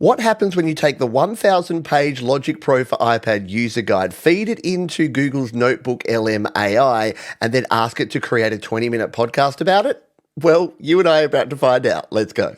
What happens when you take the 1,000-page Logic Pro for iPad user guide, feed it into Google's Notebook LM AI, and then ask it to create a 20-minute podcast about it? Well, you and I are about to find out. Let's go.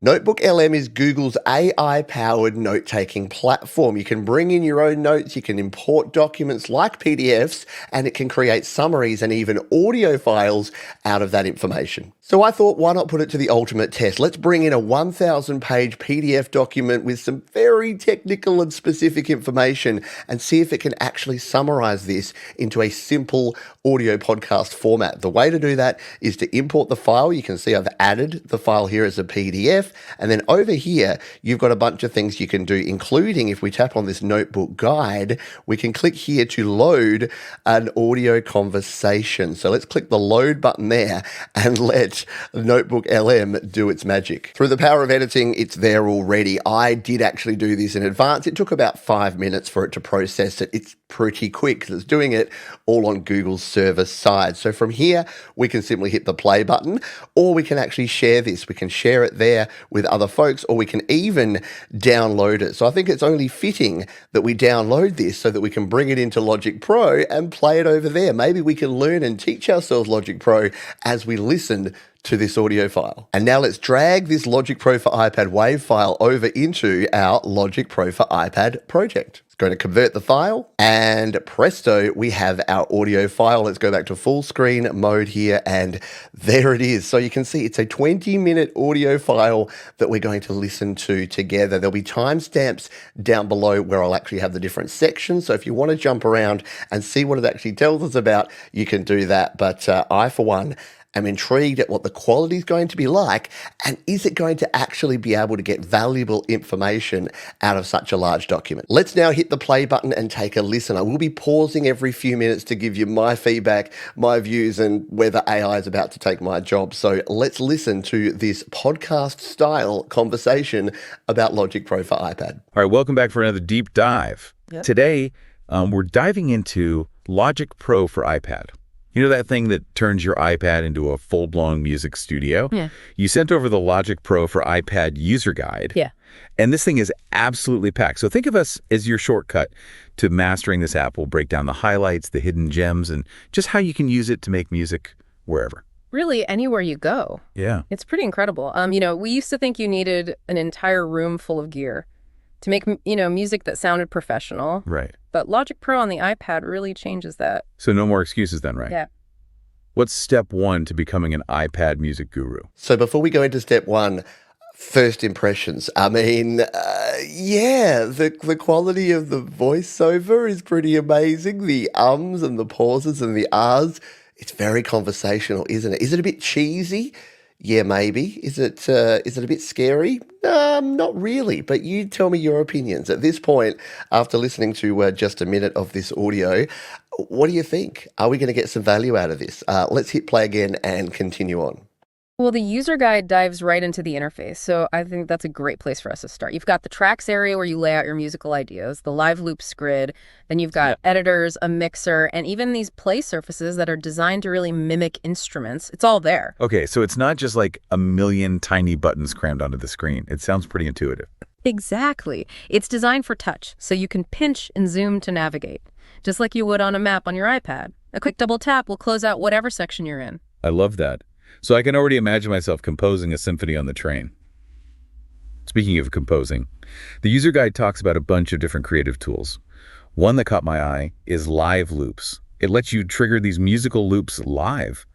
Notebook LM is Google's AI-powered note-taking platform. You can bring in your own notes, you can import documents like PDFs, and it can create summaries and even audio files out of that information. So I thought, why not put it to the ultimate test? Let's bring in a 1,000-page PDF document with some very technical and specific information and see if it can actually summarize this into a simple audio podcast format. The way to do that is to import the file. You can see I've added the file here as a PDF. And then over here, you've got a bunch of things you can do, including if we tap on this notebook guide, we can click here to load an audio conversation. So let's click the load button there and let Notebook LM do its magic. Through the power of editing, it's there already. I did actually do this in advance. It took about 5 minutes for it to process it. It's pretty quick because it's doing it all on Google's server side. So from here, we can simply hit the play button, or we can actually share this. We can share it there with other folks, or we can even download it. So I think it's only fitting that we download this so that we can bring it into Logic Pro and play it over there. Maybe we can learn and teach ourselves Logic Pro as we listen to this audio file. And now let's drag this Logic Pro for iPad WAV file over into our Logic Pro for iPad project. It's going to convert the file, and presto, we have our audio file. Let's go back to full screen mode here, and there it is. So you can see it's a 20-minute audio file that we're going to listen to together. There'll be timestamps down below where I'll actually have the different sections. So if you want to jump around and see what it actually tells us about, you can do that. But I, for one, I'm intrigued at what the quality is going to be like, and is it going to actually be able to get valuable information out of such a large document? Let's now hit the play button and take a listen. I will be pausing every few minutes to give you my feedback, my views, and whether AI is about to take my job. So let's listen to this podcast-style conversation about Logic Pro for iPad. All right, welcome back for another deep dive. Yep. Today, we're diving into Logic Pro for iPad. You know that thing that turns your iPad into a full-blown music studio? Yeah. You sent over the Logic Pro for iPad user guide. Yeah. And this thing is absolutely packed. So think of us as your shortcut to mastering this app. We'll break down the highlights, the hidden gems, and just how you can use it to make music wherever. Really, anywhere you go. Yeah. It's pretty incredible. We used to think you needed an entire room full of gear to make, music that sounded professional. Right. But Logic Pro on the iPad really changes that. So no more excuses then, right? Yeah. What's step one to becoming an iPad music guru? So before we go into step one, first impressions. I mean, the quality of the voiceover is pretty amazing. The ums and the pauses and the ahs, it's very conversational, isn't it? Is it a bit cheesy? Yeah, maybe. Is it a bit scary? Not really, but you tell me your opinions. At this point, after listening to just a minute of this audio, what do you think? Are we going to get some value out of this? Let's hit play again and continue on. Well, the user guide dives right into the interface, so I think that's a great place for us to start. You've got the tracks area where you lay out your musical ideas, the live loops grid, then you've got editors, a mixer, and even these play surfaces that are designed to really mimic instruments. It's all there. Okay, so it's not just like a million tiny buttons crammed onto the screen. It sounds pretty intuitive. Exactly. It's designed for touch, so you can pinch and zoom to navigate, just like you would on a map on your iPad. A quick double tap will close out whatever section you're in. I love that. So I can already imagine myself composing a symphony on the train. Speaking of composing, the user guide talks about a bunch of different creative tools. One that caught my eye is live loops. It lets you trigger these musical loops live.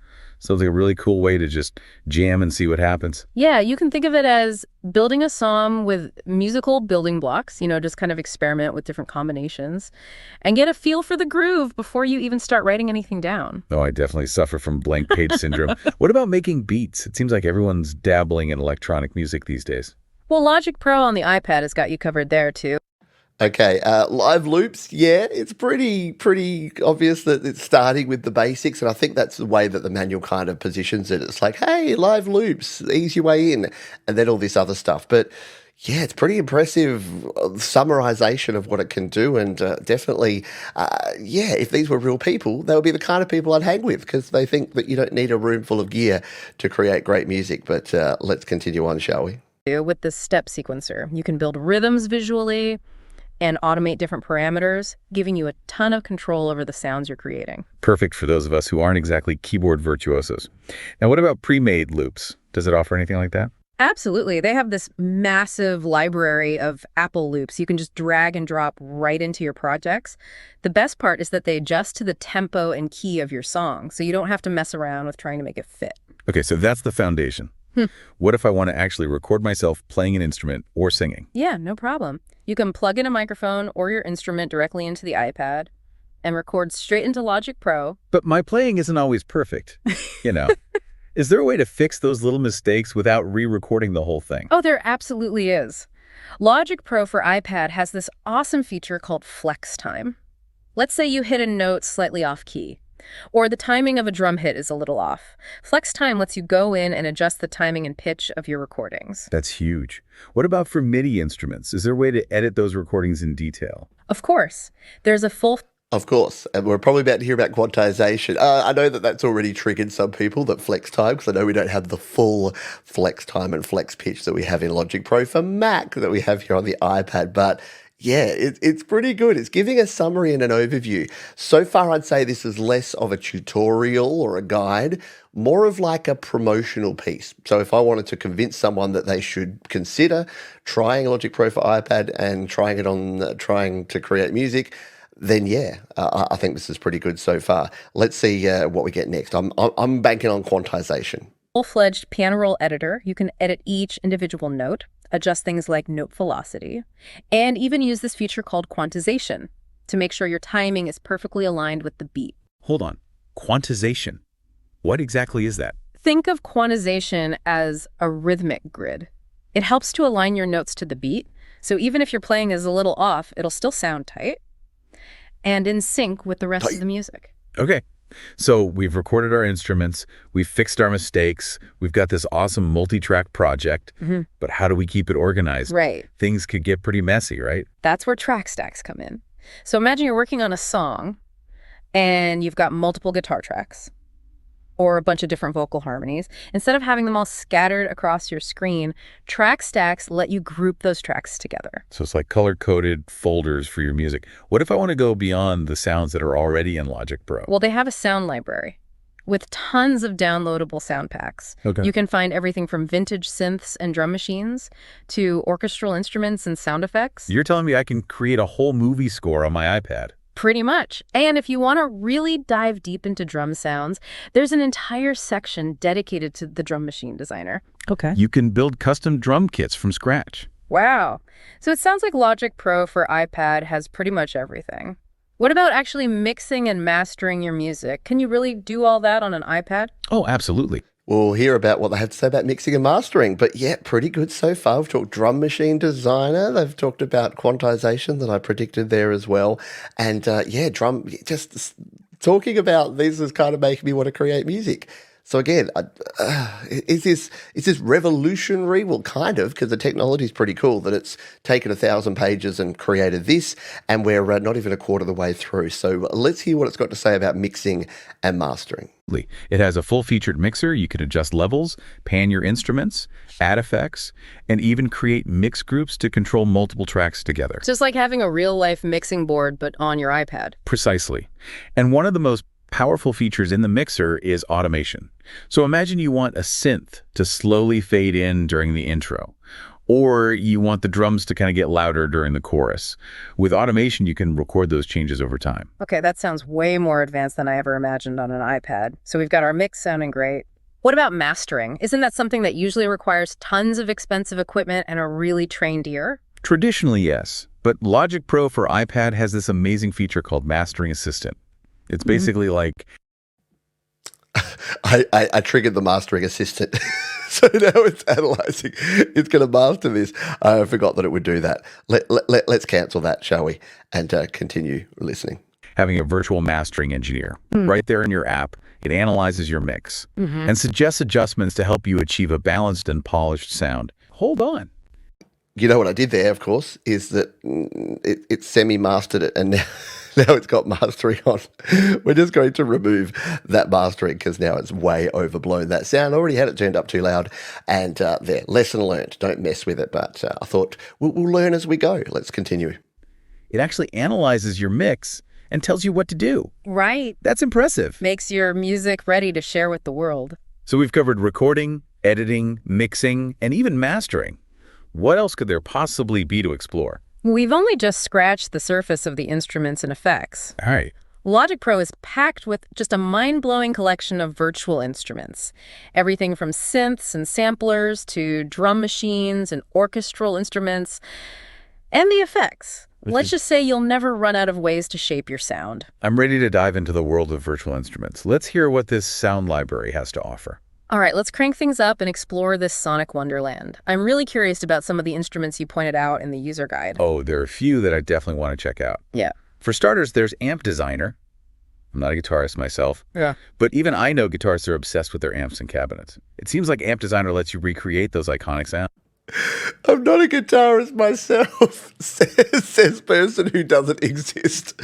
So it's like a really cool way to just jam and see what happens. Yeah, you can think of it as building a song with musical building blocks, just kind of experiment with different combinations and get a feel for the groove before you even start writing anything down. Oh, I definitely suffer from blank page syndrome. What about making beats? It seems like everyone's dabbling in electronic music these days. Well, Logic Pro on the iPad has got you covered there, too. Okay, live loops, yeah, it's pretty obvious that it's starting with the basics, and I think that's the way that the manual kind of positions it. It's like, hey, live loops, ease your way in, and then all this other stuff. But Yeah, it's pretty impressive summarization of what it can do, and definitely, yeah, if these were real people, they would be the kind of people I'd hang with because they think that you don't need a room full of gear to create great music. But let's continue on, shall we? With this step sequencer, you can build rhythms visually and automate different parameters, giving you a ton of control over the sounds you're creating. Perfect for those of us who aren't exactly keyboard virtuosos. Now, what about pre-made loops? Does it offer anything like that? Absolutely. They have this massive library of Apple loops you can just drag and drop right into your projects. The best part is that they adjust to the tempo and key of your song, so you don't have to mess around with trying to make it fit. Okay, so that's the foundation. What if I want to actually record myself playing an instrument or singing? Yeah, no problem. You can plug in a microphone or your instrument directly into the iPad and record straight into Logic Pro. But my playing isn't always perfect, you know. Is there a way to fix those little mistakes without re-recording the whole thing? Oh, there absolutely is. Logic Pro for iPad has this awesome feature called Flex Time. Let's say you hit a note slightly off key, or the timing of a drum hit is a little off. Flex Time lets you go in and adjust the timing and pitch of your recordings. That's huge. What about for MIDI instruments? Is there a way to edit those recordings in detail? Of course, there's a full Of course, and we're probably about to hear about quantization. I know that that's already triggered some people, that flex time, because I know we don't have the full flex time and flex pitch that we have in Logic Pro for Mac that we have here on the iPad, but yeah, it's pretty good. It's giving a summary and an overview. So far, I'd say this is less of a tutorial or a guide, more of like a promotional piece. So if I wanted to convince someone that they should consider trying Logic Pro for iPad and trying it on trying to create music, then yeah, I think this is pretty good so far. Let's see what we get next. I'm banking on quantization. full-fledged piano roll editor. You can edit each individual note, adjust things like note velocity, and even use this feature called quantization to make sure your timing is perfectly aligned with the beat. Hold on. Quantization. What exactly is that? Think of quantization as a rhythmic grid. It helps to align your notes to the beat, so even if your playing is a little off, it'll still sound tight and in sync with the rest of the music. Okay. So we've recorded our instruments, we've fixed our mistakes, we've got this awesome multi-track project, but how do we keep it organized? Right. Things could get pretty messy, right? That's where track stacks come in. So imagine you're working on a song and you've got multiple guitar tracks or a bunch of different vocal harmonies. Instead of having them all scattered across your screen, track stacks let you group those tracks together. So it's like color-coded folders for your music. What if I want to go beyond the sounds that are already in Logic Pro? Well, they have a sound library with tons of downloadable sound packs. Okay. You can find everything from vintage synths and drum machines to orchestral instruments and sound effects. You're telling me I can create a whole movie score on my iPad? Pretty much. And if you want to really dive deep into drum sounds, there's an entire section dedicated to the drum machine designer. Okay. You can build custom drum kits from scratch. Wow. So it sounds like Logic Pro for iPad has pretty much everything. What about actually mixing and mastering your music? Can you really do all that on an iPad? Oh, absolutely. We'll hear about what they have to say about mixing and mastering, but yeah, pretty good so far. We've talked drum machine designer. They've talked about quantization that I predicted there as well. And yeah, just talking about this is kind of making me want to create music. So again, is this revolutionary? Well, kind of, because the technology is pretty cool that it's taken 1,000 pages and created this, and we're not even a quarter of the way through. So let's hear what it's got to say about mixing and mastering. It has a full-featured mixer. You can adjust levels, pan your instruments, add effects, and even create mix groups to control multiple tracks together. Just like having a real-life mixing board, but on your iPad. Precisely. And one of the most powerful features in the mixer is automation. So imagine you want a synth to slowly fade in during the intro, or you want the drums to kind of get louder during the chorus. With automation, you can record those changes over time. Okay, that sounds way more advanced than I ever imagined on an iPad. So we've got our mix sounding great. What about mastering? Isn't that something that usually requires tons of expensive equipment and a really trained ear? Traditionally, yes. But Logic Pro for iPad has this amazing feature called Mastering Assistant. It's basically like... I triggered the mastering assistant. So now it's analyzing. It's going to master this. I forgot that it would do that. Let's cancel that, shall we? And continue listening. Having a virtual mastering engineer right there in your app. It analyzes your mix and suggests adjustments to help you achieve a balanced and polished sound. Hold on. You know what I did there, of course, is that it semi-mastered it, and now, now it's got mastering on. We're just going to remove that mastering because now it's way overblown. That sound already had it turned up too loud, and there, lesson learned. Don't mess with it. But I thought we'll learn as we go. Let's continue. It actually analyzes your mix and tells you what to do. Right. That's impressive. Makes your music ready to share with the world. So we've covered recording, editing, mixing, and even mastering. What else could there possibly be to explore? We've only just scratched the surface of the instruments and effects. All right. Logic Pro is packed with just a mind-blowing collection of virtual instruments. Everything from synths and samplers to drum machines and orchestral instruments, and the effects. Let's just say you'll never run out of ways to shape your sound. I'm ready to dive into the world of virtual instruments. Let's hear what this sound library has to offer. All right, let's crank things up and explore this sonic wonderland. I'm really curious about some of the instruments you pointed out in the user guide. Oh, there are a few that I definitely want to check out. Yeah. For starters, there's Amp Designer. I'm not a guitarist myself. Yeah. But even I know guitarists are obsessed with their amps and cabinets. It seems like Amp Designer lets you recreate those iconic sounds. I'm not a guitarist myself, says person who doesn't exist.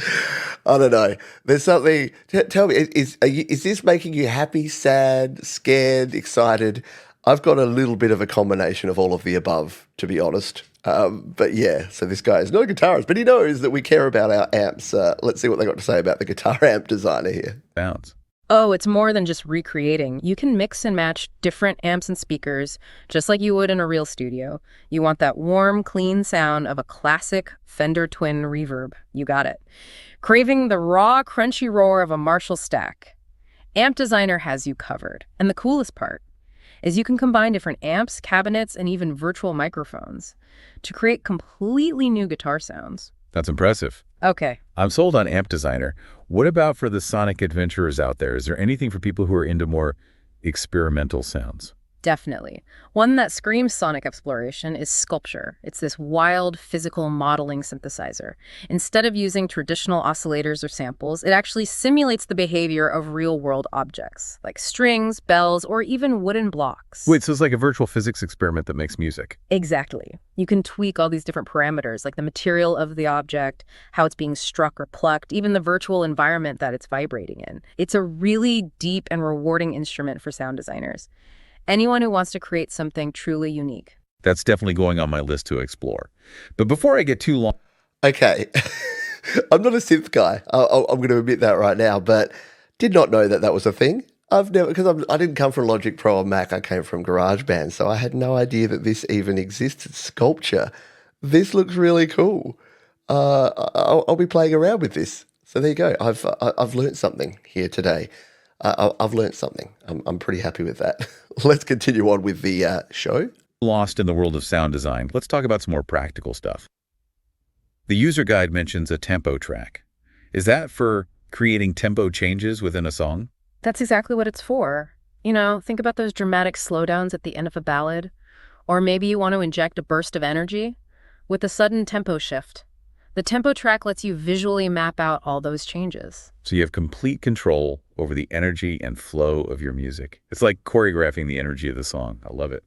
I don't know. There's something. Tell me, is this making you happy, sad, scared, excited? I've got a little bit of a combination of all of the above, to be honest. But yeah, so this guy is not a guitarist, but he knows that we care about our amps. Let's see what they got to say about the guitar amp designer here. Sounds. Oh, it's more than just recreating. You can mix and match different amps and speakers, just like you would in a real studio. You want that warm, clean sound of a classic Fender Twin reverb. You got it. Craving the raw, crunchy roar of a Marshall stack. Amp Designer has you covered. And the coolest part is you can combine different amps, cabinets, and even virtual microphones to create completely new guitar sounds. That's impressive. Okay. I'm sold on Amp Designer. What about for the sonic adventurers out there? Is there anything for people who are into more experimental sounds? Definitely. One that screams sonic exploration is Sequncer. It's this wild physical modeling synthesizer. Instead of using traditional oscillators or samples, it actually simulates the behavior of real-world objects, like strings, bells, or even wooden blocks. Wait, so it's like a virtual physics experiment that makes music? Exactly. You can tweak all these different parameters, like the material of the object, how it's being struck or plucked, even the virtual environment that it's vibrating in. It's a really deep and rewarding instrument for sound designers. Anyone who wants to create something truly unique. That's definitely going on my list to explore. But before I get too long... Okay, I'm not a synth guy. I'm going to admit that right now, but did not know that that was a thing. I've never, because I didn't come from Logic Pro or Mac. I came from GarageBand, so I had no idea that this even existed. Sequncer. This looks really cool. I'll be playing around with this. So there you go. I've learned something here today. I've learned something. I'm pretty happy with that. Let's continue on with the show. Lost in the world of sound design, let's talk about some more practical stuff. The user guide mentions a tempo track. Is that for creating tempo changes within a song? That's exactly what it's for. You know, think about those dramatic slowdowns at the end of a ballad. Or maybe you want to inject a burst of energy with a sudden tempo shift. The tempo track lets you visually map out all those changes. So you have complete control over the energy and flow of your music. It's like choreographing the energy of the song. I love it.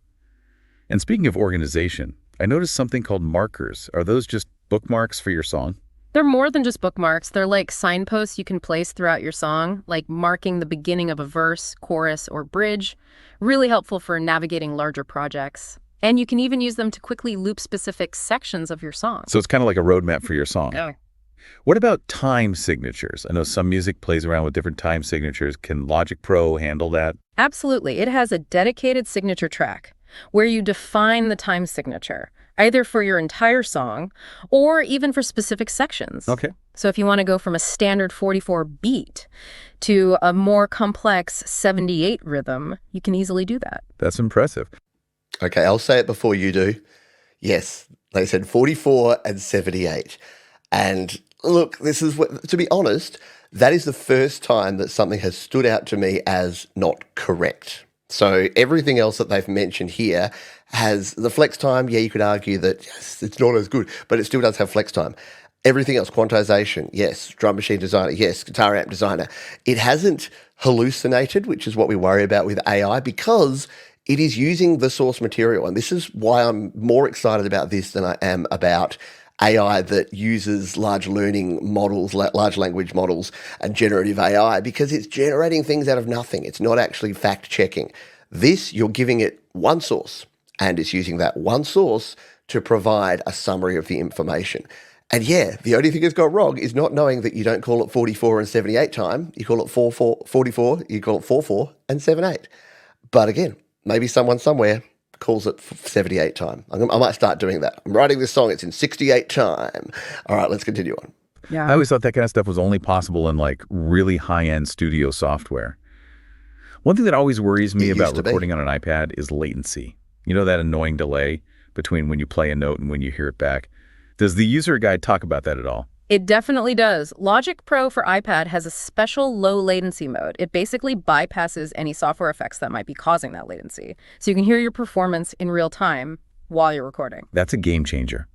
And speaking of organization, I noticed something called markers. Are those just bookmarks for your song? They're more than just bookmarks. They're like signposts you can place throughout your song, like marking the beginning of a verse, chorus, or bridge. Really helpful for navigating larger projects. And you can even use them to quickly loop specific sections of your song. So it's kind of like a roadmap for your song. Oh. What about time signatures? I know some music plays around with different time signatures. Can Logic Pro handle that? Absolutely. It has a dedicated signature track where you define the time signature, either for your entire song or even for specific sections. Okay. So if you want to go from a standard 44 beat to a more complex 78 rhythm, you can easily do that. That's impressive. Okay, I'll say it before you do. Yes, they said 44 and 78. And look, this is what, to be honest, that is the first time that something has stood out to me as not correct. So everything else that they've mentioned here has the flex time. Yeah, you could argue that yes, it's not as good, but it still does have flex time. Everything else, quantization, yes. Drum machine designer, yes. Guitar amp designer. It hasn't hallucinated, which is what we worry about with AI, because It is using the source material. And this is why I'm more excited about this than I am about AI that uses large learning models, large language models, and generative AI, because it's generating things out of nothing. It's not actually fact checking. This, you're giving it one source, and it's using that one source to provide a summary of the information. And yeah, the only thing it's got wrong is not knowing that you don't call it 44 and 78 time. You call it 44, you call it 44 and 78. But again, maybe someone somewhere calls it 78 time. I might start doing that. I'm writing this song, it's in 68 time. All right, let's continue on. Yeah. I always thought that kind of stuff was only possible in like really high-end studio software. One thing that always worries me about recording on an iPad is latency. You know, that annoying delay between when you play a note and when you hear it back. Does the user guide talk about that at all? It definitely does. Logic Pro for iPad has a special low latency mode. It basically bypasses any software effects that might be causing that latency. So you can hear your performance in real time while you're recording. That's a game changer,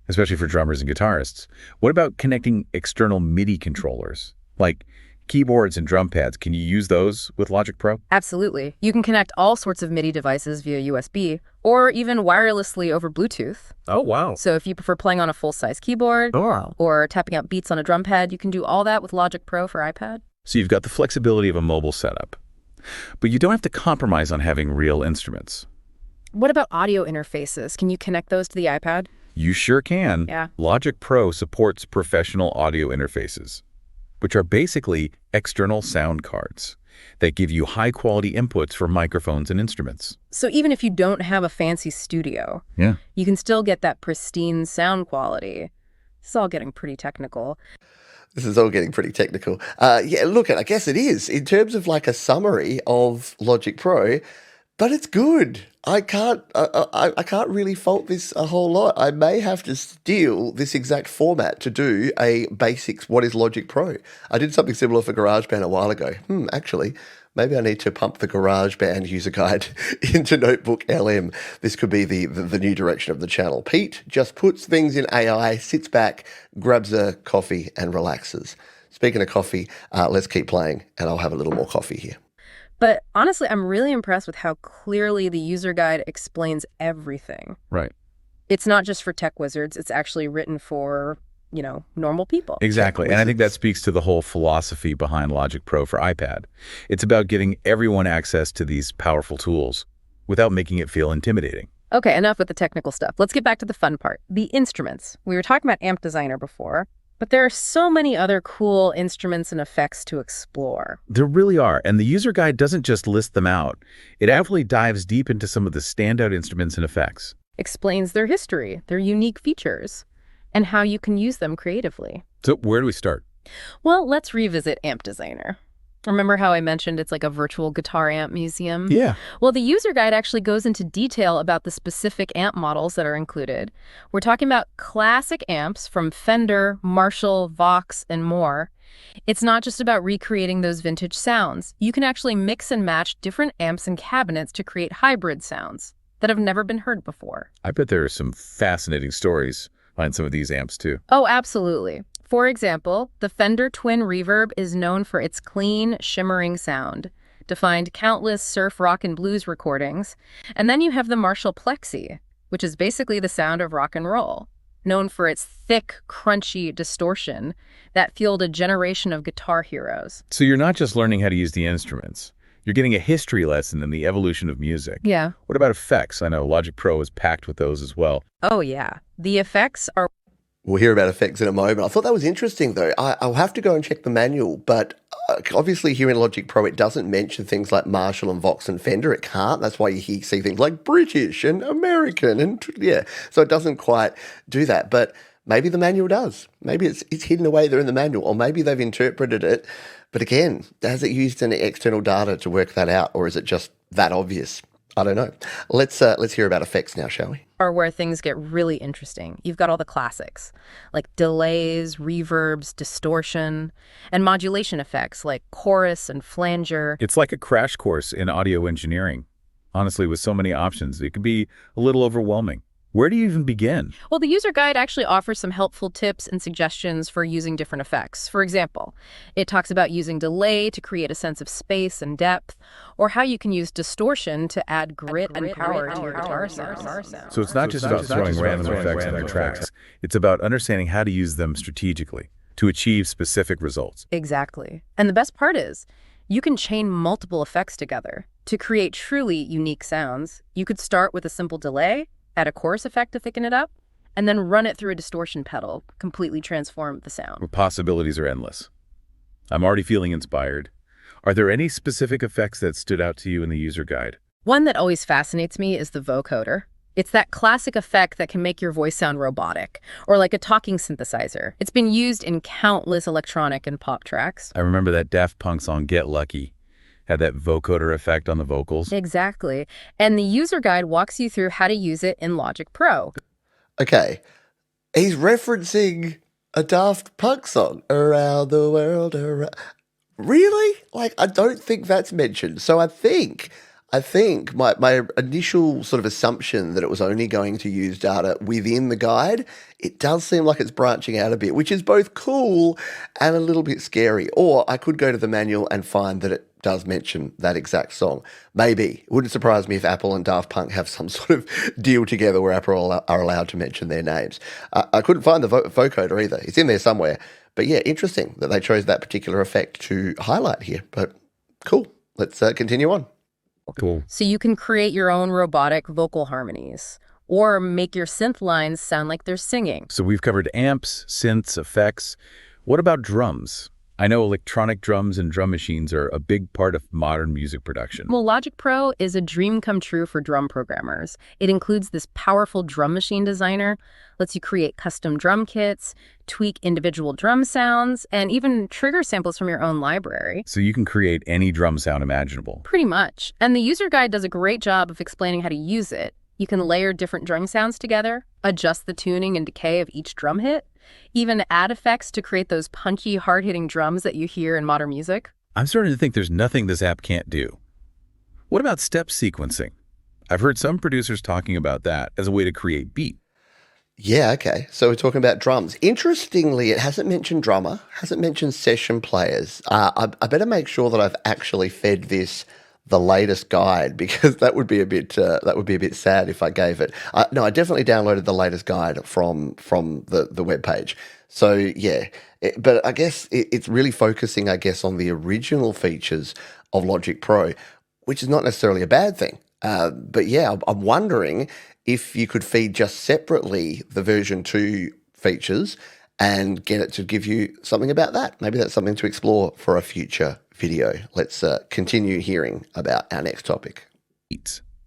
especially for drummers and guitarists. What about connecting external MIDI controllers, like keyboards and drum pads? Can you use those with Logic Pro? Absolutely. You can connect all sorts of MIDI devices via USB or even wirelessly over Bluetooth. Oh, wow. So if you prefer playing on a full-size keyboard or tapping out beats on a drum pad, you can do all that with Logic Pro for iPad. So you've got the flexibility of a mobile setup, but you don't have to compromise on having real instruments. What about audio interfaces? Can you connect those to the iPad? You sure can. Yeah. Logic Pro supports professional audio interfaces, which are basically external sound cards that give you high-quality inputs for microphones and instruments. So even if you don't have a fancy studio, you can still get that pristine sound quality. It's all getting pretty technical. This is all getting pretty technical. Yeah, look, I guess it is in terms of like a summary of Logic Pro, but it's good. I can't really fault this a whole lot. I may have to steal this exact format to do a basics what is Logic Pro. I did something similar for GarageBand a while ago. Actually, maybe I need to pump the GarageBand user guide into Notebook LM. This could be the new direction of the channel. Pete just puts things in AI, sits back, grabs a coffee and relaxes. Speaking of coffee, let's keep playing and I'll have a little more coffee here. But honestly, I'm really impressed with how clearly the user guide explains everything. Right. It's not just for tech wizards. It's actually written for, normal people. Exactly. And I think that speaks to the whole philosophy behind Logic Pro for iPad. It's about giving everyone access to these powerful tools without making it feel intimidating. Okay, enough with the technical stuff. Let's get back to the fun part. The instruments. We were talking about Amp Designer before. But there are so many other cool instruments and effects to explore. There really are, and the user guide doesn't just list them out. It actually dives deep into some of the standout instruments and effects. Explains their history, their unique features, and how you can use them creatively. So where do we start? Well, let's revisit Amp Designer. Remember how I mentioned it's like a virtual guitar amp museum? Yeah. Well, the user guide actually goes into detail about the specific amp models that are included. We're talking about classic amps from Fender, Marshall, Vox, and more. It's not just about recreating those vintage sounds. You can actually mix and match different amps and cabinets to create hybrid sounds that have never been heard before. I bet there are some fascinating stories behind some of these amps, too. Oh, absolutely. For example, the Fender Twin Reverb is known for its clean, shimmering sound, defined countless surf, rock, and blues recordings. And then you have the Marshall Plexi, which is basically the sound of rock and roll, known for its thick, crunchy distortion that fueled a generation of guitar heroes. So you're not just learning how to use the instruments. You're getting a history lesson in the evolution of music. Yeah. What about effects? I know Logic Pro is packed with those as well. Oh, yeah. The effects are... We'll hear about effects in a moment. I thought that was interesting, though. I'll have to go and check the manual, but obviously here in Logic Pro, it doesn't mention things like Marshall and Vox and Fender. It can't. That's why you see things like British and American and, yeah. So it doesn't quite do that, but maybe the manual does. Maybe it's hidden away there in the manual, or maybe they've interpreted it. But again, has it used any external data to work that out, or is it just that obvious? I don't know. Let's hear about effects now, shall we? Are where things get really interesting. You've got all the classics, like delays, reverbs, distortion, and modulation effects like chorus and flanger. It's like a crash course in audio engineering. Honestly, with so many options, it can be a little overwhelming. Where do you even begin? Well, the user guide actually offers some helpful tips and suggestions for using different effects. For example, it talks about using delay to create a sense of space and depth, or how you can use distortion to add grit and power to your guitar sounds. So it's not just about throwing random effects on your tracks. It's about understanding how to use them strategically to achieve specific results. Exactly. And the best part is, you can chain multiple effects together to create truly unique sounds. You could start with a simple delay, add a chorus effect to thicken it up, and then run it through a distortion pedal, completely transform the sound. The possibilities are endless. I'm already feeling inspired. Are there any specific effects that stood out to you in the user guide? One that always fascinates me is the vocoder. It's that classic effect that can make your voice sound robotic, or like a talking synthesizer. It's been used in countless electronic and pop tracks. I remember that Daft Punk song, Get Lucky, had that vocoder effect on the vocals. Exactly. And the user guide walks you through how to use it in Logic Pro. Okay, he's referencing a Daft Punk song, Around the World, Around... Really? Like, I don't think that's mentioned. So I think my initial sort of assumption that it was only going to use data within the guide, it does seem like it's branching out a bit, which is both cool and a little bit scary. Or I could go to the manual and find that it does mention that exact song. Maybe. It wouldn't surprise me if Apple and Daft Punk have some sort of deal together where Apple are allowed to mention their names. I couldn't find the vocoder either. It's in there somewhere. But yeah, interesting that they chose that particular effect to highlight here. But cool. Let's continue on. Cool. So you can create your own robotic vocal harmonies, or make your synth lines sound like they're singing. So we've covered amps, synths, effects. What about drums? I know electronic drums and drum machines are a big part of modern music production. Well, Logic Pro is a dream come true for drum programmers. It includes this powerful drum machine designer, lets you create custom drum kits, tweak individual drum sounds, and even trigger samples from your own library. So you can create any drum sound imaginable. Pretty much. And the user guide does a great job of explaining how to use it. You can layer different drum sounds together, adjust the tuning and decay of each drum hit, even add effects to create those punchy, hard-hitting drums that you hear in modern music. I'm starting to think there's nothing this app can't do. What about step sequencing? I've heard some producers talking about that as a way to create beat. Yeah, okay. So we're talking about drums. Interestingly, it hasn't mentioned drummer, hasn't mentioned session players. I better make sure that I've actually fed this the latest guide, because that would be a bit sad if I gave it. No, I definitely downloaded the latest guide from the webpage. So yeah, but I guess it's really focusing, I guess, on the original features of Logic Pro, which is not necessarily a bad thing. But yeah, I'm wondering if you could feed just separately the version 2 features and get it to give you something about that. Maybe that's something to explore for a future video. Let's continue hearing about our next topic.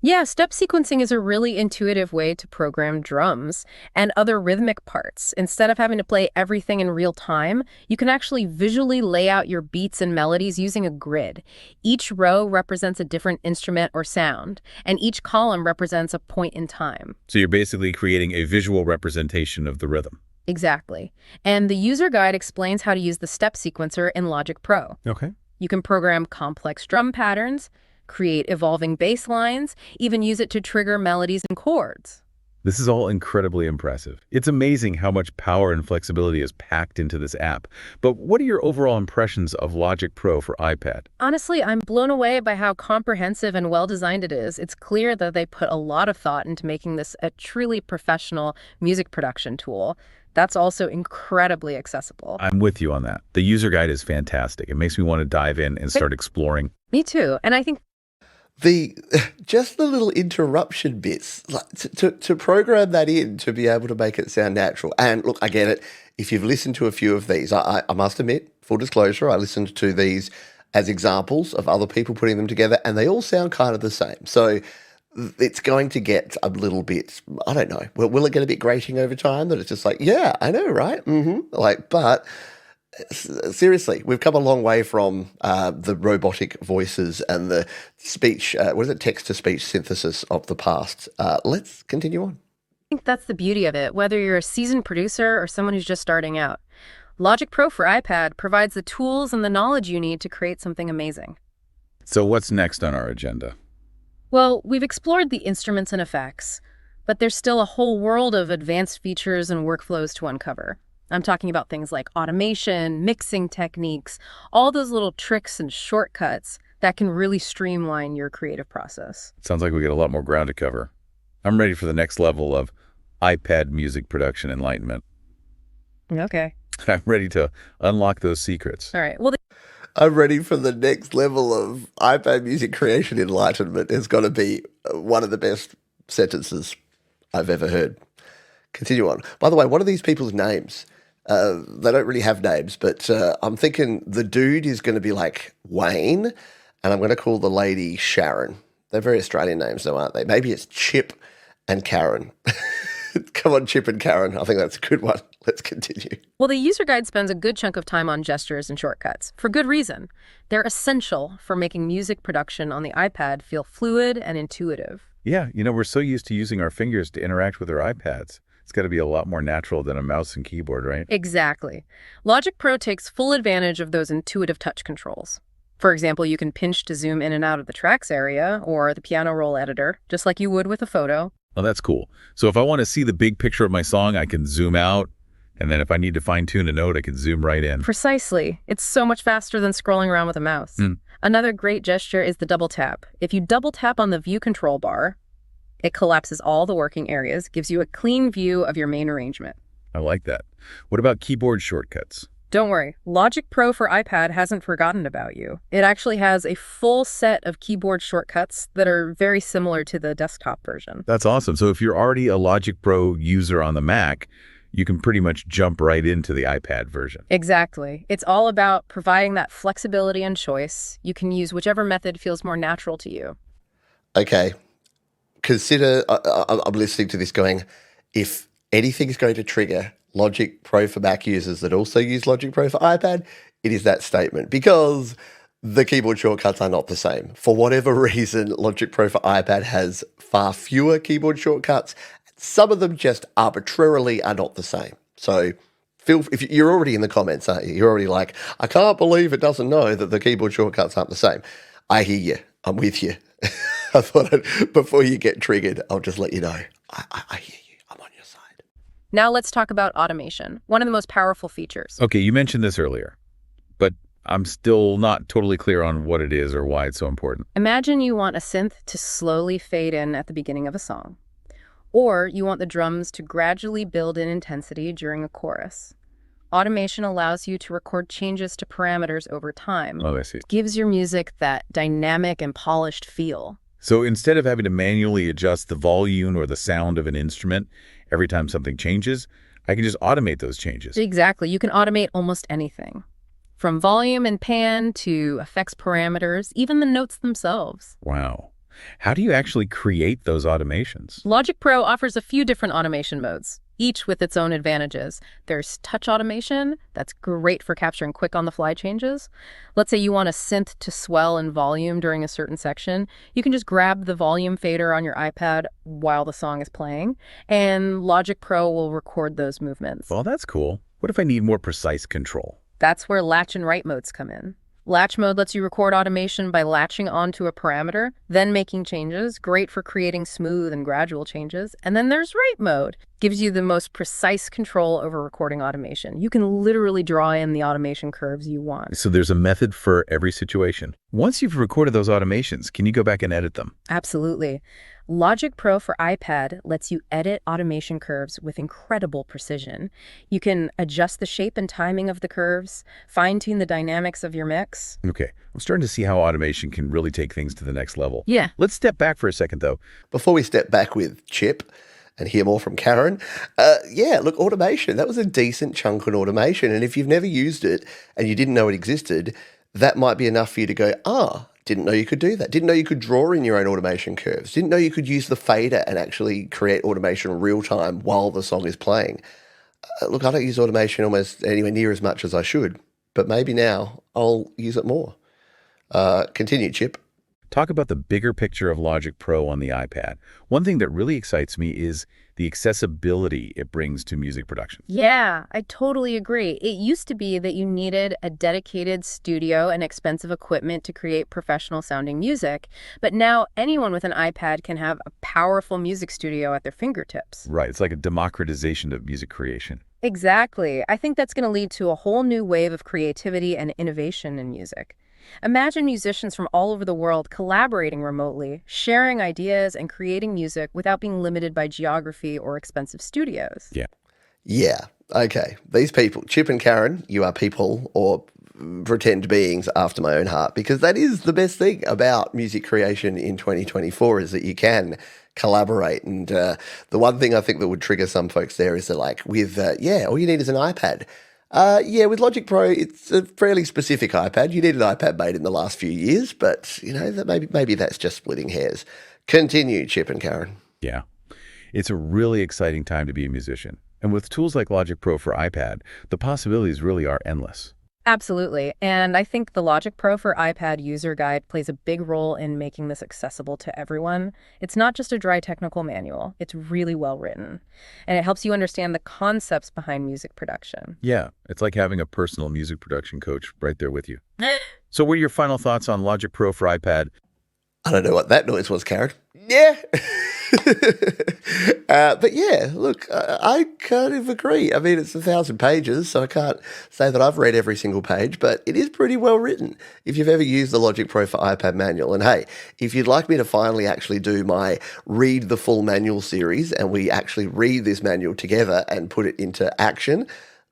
Yeah, step sequencing is a really intuitive way to program drums and other rhythmic parts. Instead of having to play everything in real time, you can actually visually lay out your beats and melodies using a grid. Each row represents a different instrument or sound, and each column represents a point in time. So you're basically creating a visual representation of the rhythm. Exactly. And the user guide explains how to use the step sequencer in Logic Pro. Okay. You can program complex drum patterns, create evolving bass lines, even use it to trigger melodies and chords. This is all incredibly impressive. It's amazing how much power and flexibility is packed into this app. But what are your overall impressions of Logic Pro for iPad? Honestly, I'm blown away by how comprehensive and well-designed it is. It's clear that they put a lot of thought into making this a truly professional music production tool that's also incredibly accessible. I'm with you on that. The user guide is fantastic. It makes me want to dive in and start exploring. Me too. And I think just the little interruption bits, like to program that in to be able to make it sound natural. And look, I get it. If you've listened to a few of these, I must admit, full disclosure, I listened to these as examples of other people putting them together, and they all sound kind of the same. So it's going to get a little bit, I don't know, will it get a bit grating over time that it's just like, yeah, I know, right? Like, but seriously, we've come a long way from the robotic voices and the speech, text-to-speech synthesis of the past. Let's continue on. I think that's the beauty of it, whether you're a seasoned producer or someone who's just starting out. Logic Pro for iPad provides the tools and the knowledge you need to create something amazing. So what's next on our agenda? Well, we've explored the instruments and effects, But there's still a whole world of advanced features and workflows to uncover. I'm talking about things like automation, mixing techniques, all those little tricks and shortcuts that can really streamline your creative process. Sounds like we got a lot more ground to cover. I'm ready for the next level of iPad music production enlightenment. Okay. I'm ready to unlock those secrets. All right. Well, I'm ready for the next level of iPad music creation enlightenment. It's got to be one of the best sentences I've ever heard. Continue on. By the way, what are these people's names? They don't really have names, but I'm thinking the dude is going to be like Wayne, and I'm going to call the lady Sharon. They're very Australian names, though, aren't they? Maybe it's Chip and Karen. Come on, Chip and Karen. I think that's a good one. Let's continue. well, the user guide spends a good chunk of time on gestures and shortcuts, for good reason. They're essential for making music production on the iPad feel fluid and intuitive. Yeah, we're so used to using our fingers to interact with our iPads. It's got to be a lot more natural than a mouse and keyboard, right? Exactly. Logic Pro takes full advantage of those intuitive touch controls. For example, you can pinch to zoom in and out of the tracks area or the piano roll editor, just like you would with a photo. Oh, that's cool. So if I want to see the big picture of my song, I can zoom out. And then if I need to fine-tune a note, I can zoom right in. Precisely. It's so much faster than scrolling around with a mouse. Another great gesture is the double tap. If you double tap on the view control bar, it collapses all the working areas, gives you a clean view of your main arrangement. I like that. What about keyboard shortcuts? Don't worry, Logic Pro for iPad hasn't forgotten about you. It actually has a full set of keyboard shortcuts that are very similar to the desktop version. That's awesome. So if you're already a Logic Pro user on the Mac, you can pretty much jump right into the iPad version. Exactly. It's all about providing that flexibility and choice. You can use whichever method feels more natural to you. Okay. Consider, I'm listening to this going, if anything's going to trigger Logic Pro for Mac users that also use Logic Pro for iPad, it is that statement, because the keyboard shortcuts are not the same. For whatever reason, Logic Pro for iPad has far fewer keyboard shortcuts. Some of them just arbitrarily are not the same. So if you're already in the comments, aren't you? You're already like, I can't believe it doesn't know that the keyboard shortcuts aren't the same. I hear you. I'm with you. I thought before you get triggered, I'll just let you know. I hear you. I'm on your side. Now let's talk about automation, one of the most powerful features. Okay, you mentioned this earlier, but I'm still not totally clear on what it is or why it's so important. Imagine you want a synth to slowly fade in at the beginning of a song, or you want the drums to gradually build in intensity during a chorus. Automation allows you to record changes to parameters over time. Oh, I see. It gives your music that dynamic and polished feel. So instead of having to manually adjust the volume or the sound of an instrument every time something changes, I can just automate those changes. Exactly. You can automate almost anything, from volume and pan to effects parameters, even the notes themselves. Wow. How do you actually create those automations? Logic Pro offers a few different automation modes, each with its own advantages. There's touch automation, that's great for capturing quick on-the-fly changes. Let's say you want a synth to swell in volume during a certain section. You can just grab the volume fader on your iPad while the song is playing, and Logic Pro will record those movements. Well, that's cool. What if I need more precise control? That's where latch and write modes come in. Latch mode lets you record automation by latching onto a parameter, then making changes, great for creating smooth and gradual changes. And then there's write mode, gives you the most precise control over recording automation. You can literally draw in the automation curves you want. So there's a method for every situation. Once you've recorded those automations, can you go back and edit them? Absolutely. Logic Pro for iPad lets you edit automation curves with incredible precision. You can adjust the shape and timing of the curves, fine-tune the dynamics of your mix. Okay, I'm starting to see how automation can really take things to the next level. Yeah. Let's step back for a second, though. Before we step back with Chip and hear more from Karen, look, automation, that was a decent chunk of automation. And if you've never used it and you didn't know it existed, that might be enough for you to go, didn't know you could do that. Didn't know you could draw in your own automation curves. Didn't know you could use the fader and actually create automation real time while the song is playing. Look, I don't use automation almost anywhere near as much as I should, but maybe now I'll use it more. Continue, Chip. Talk about the bigger picture of Logic Pro on the iPad. One thing that really excites me is the accessibility it brings to music production. Yeah, I totally agree. It used to be that you needed a dedicated studio and expensive equipment to create professional sounding music, but now anyone with an iPad can have a powerful music studio at their fingertips. Right, it's like a democratization of music creation. Exactly. I think that's going to lead to a whole new wave of creativity and innovation in music. Imagine musicians from all over the world collaborating remotely, sharing ideas, and creating music without being limited by geography or expensive studios. Yeah. Yeah. Okay. These people, Chip and Karen, you are people or pretend beings after my own heart, because that is the best thing about music creation in 2024 is that you can collaborate. And the one thing I think that would trigger some folks there is that, like, with, all you need is an iPad. With Logic Pro, it's a fairly specific iPad. You need an iPad made in the last few years, but, that maybe that's just splitting hairs. Continue, Chip and Karen. Yeah. It's a really exciting time to be a musician. And with tools like Logic Pro for iPad, the possibilities really are endless. Absolutely. And I think the Logic Pro for iPad user guide plays a big role in making this accessible to everyone. It's not just a dry technical manual. It's really well written. And it helps you understand the concepts behind music production. Yeah, it's like having a personal music production coach right there with you. So what are your final thoughts on Logic Pro for iPad? I don't know what that noise was, Karen. Yeah. But yeah, look, I kind of agree. I mean, it's 1,000 pages, so I can't say that I've read every single page, but it is pretty well written. If you've ever used the Logic Pro for iPad manual, and hey, if you'd like me to finally actually do my read the full manual series and we actually read this manual together and put it into action,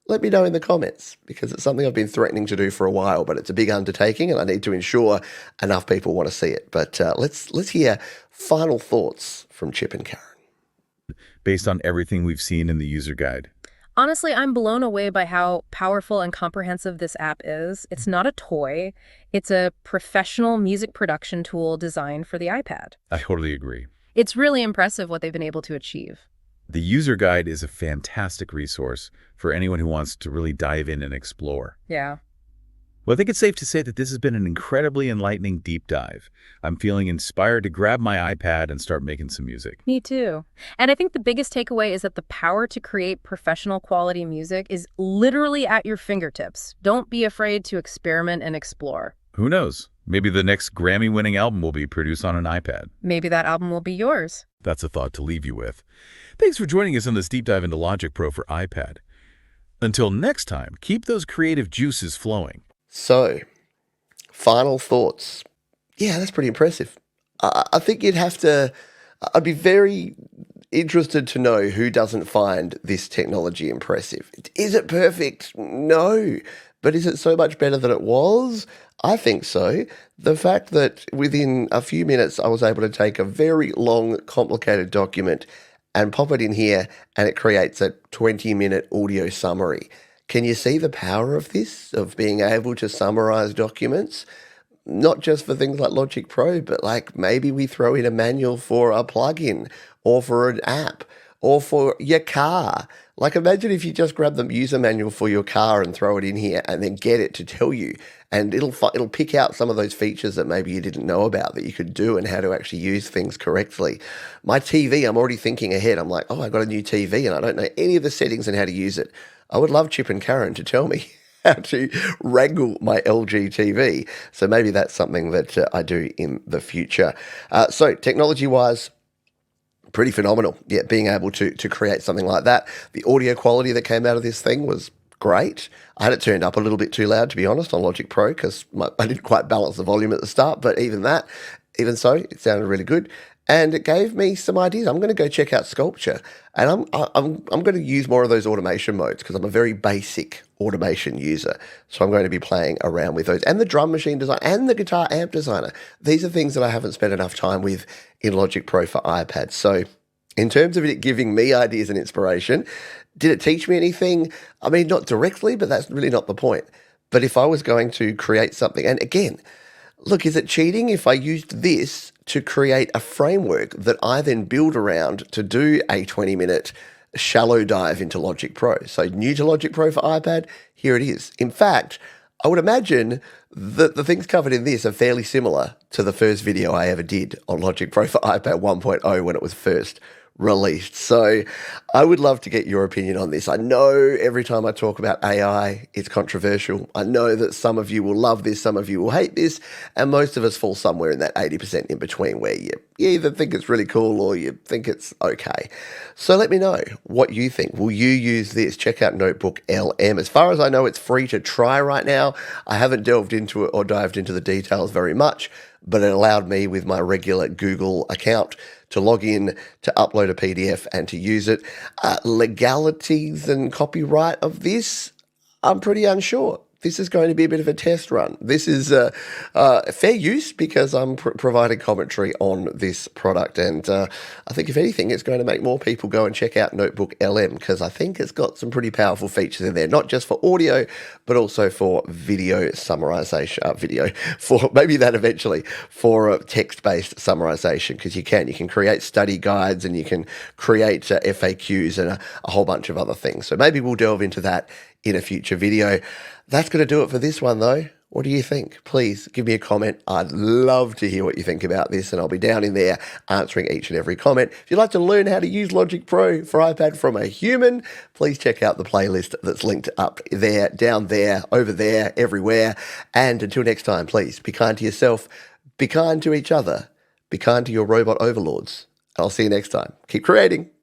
let me know in the comments, because it's something I've been threatening to do for a while, but it's a big undertaking and I need to ensure enough people want to see it. But let's hear final thoughts from Chip and Karen. Based on everything we've seen in the user guide. Honestly, I'm blown away by how powerful and comprehensive this app is. It's not a toy. It's a professional music production tool designed for the iPad. I totally agree. It's really impressive what they've been able to achieve. The user guide is a fantastic resource for anyone who wants to really dive in and explore. Yeah. Well, I think it's safe to say that this has been an incredibly enlightening deep dive. I'm feeling inspired to grab my iPad and start making some music. Me too. And I think the biggest takeaway is that the power to create professional quality music is literally at your fingertips. Don't be afraid to experiment and explore. Who knows? Maybe the next Grammy-winning album will be produced on an iPad. Maybe that album will be yours. That's a thought to leave you with. Thanks for joining us on this deep dive into Logic Pro for iPad. Until next time, keep those creative juices flowing. So, final thoughts. Yeah, that's pretty impressive. I think I'd be very interested to know who doesn't find this technology impressive. Is it perfect? No. But is it so much better than it was? I think so. The fact that within a few minutes I was able to take a very long, complicated document and pop it in here and it creates a 20-minute audio summary. Can you see the power of this, of being able to summarize documents? Not just for things like Logic Pro, but like maybe we throw in a manual for a plugin or for an app or for your car. Like imagine if you just grab the user manual for your car and throw it in here and then get it to tell you, and it'll pick out some of those features that maybe you didn't know about that you could do and how to actually use things correctly. My TV, I'm already thinking ahead. I'm like, I got a new TV and I don't know any of the settings and how to use it. I would love Chip and Karen to tell me how to wrangle my LG TV. So maybe that's something that I do in the future. So technology-wise, pretty phenomenal. Yeah, being able to create something like that. The audio quality that came out of this thing was great. I had it turned up a little bit too loud, to be honest, on Logic Pro because I didn't quite balance the volume at the start, but even so, it sounded really good. And it gave me some ideas. I'm going to go check out Sequncer, and I'm going to use more of those automation modes because I'm a very basic automation user. So I'm going to be playing around with those, and the drum machine design and the guitar amp designer. These are things that I haven't spent enough time with in Logic Pro for iPad. So in terms of it giving me ideas and inspiration, did it teach me anything? I mean, not directly, but that's really not the point. But if I was going to create something, and again, look, is it cheating if I used this to create a framework that I then build around to do a 20-minute shallow dive into Logic Pro? So new to Logic Pro for iPad, here it is. In fact, I would imagine that the things covered in this are fairly similar to the first video I ever did on Logic Pro for iPad 1.0 when it was first released. So I would love to get your opinion on this. I know every time I talk about AI, it's controversial. I know that some of you will love this, some of you will hate this, and most of us fall somewhere in that 80% in between where you either think it's really cool or you think it's okay. So let me know what you think. Will you use this? Check out Notebook LM. As far as I know, it's free to try right now. I haven't delved into it or dived into the details very much, but it allowed me with my regular Google account to log in, to upload a PDF and to use it. Legalities and copyright of this, I'm pretty unsure. This is going to be a bit of a test run. This is fair use because I'm providing commentary on this product. And I think, if anything, it's going to make more people go and check out Notebook LM because I think it's got some pretty powerful features in there, not just for audio, but also for video summarization, for maybe that eventually, for text-based summarization, because you can create study guides and you can create FAQs and a whole bunch of other things. So maybe we'll delve into that in a future video. That's going to do it for this one, though. What do you think? Please give me a comment. I'd love to hear what you think about this, and I'll be down in there answering each and every comment. If you'd like to learn how to use Logic Pro for iPad from a human, please check out the playlist that's linked up there, down there, over there, everywhere. And until next time, please be kind to yourself, be kind to each other, be kind to your robot overlords. I'll see you next time. Keep creating.